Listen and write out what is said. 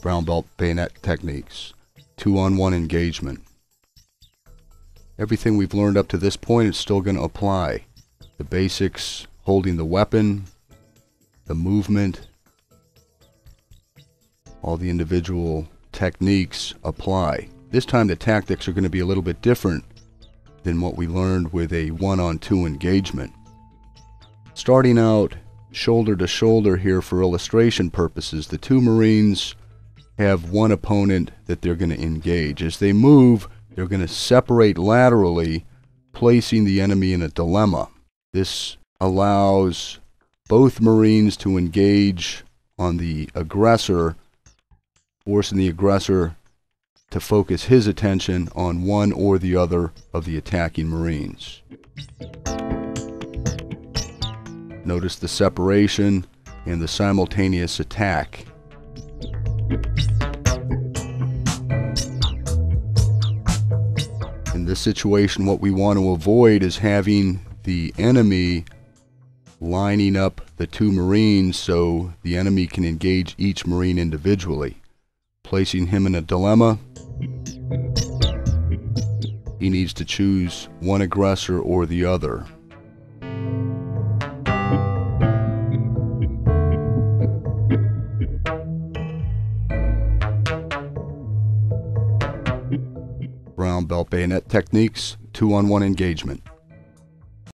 Brown belt bayonet techniques, 2-on-1 engagement. Everything we've learned up to this point is still going to apply. The basics, holding the weapon, the movement, all the individual techniques apply. This time the tactics are going to be a little bit different than what we learned with a 1-on-2 engagement. Starting out shoulder to shoulder here for illustration purposes, the two Marines have one opponent that they're going to engage. As they move, they're going to separate laterally, placing the enemy in a dilemma. This allows both Marines to engage on the aggressor, forcing the aggressor to focus his attention on one or the other of the attacking Marines. Notice the separation and the simultaneous attack. In this situation, what we want to avoid is having the enemy lining up the two Marines so the enemy can engage each Marine individually. Placing him in a dilemma, he needs to choose one aggressor or the other. Brown belt bayonet techniques, 2-on-1 engagement.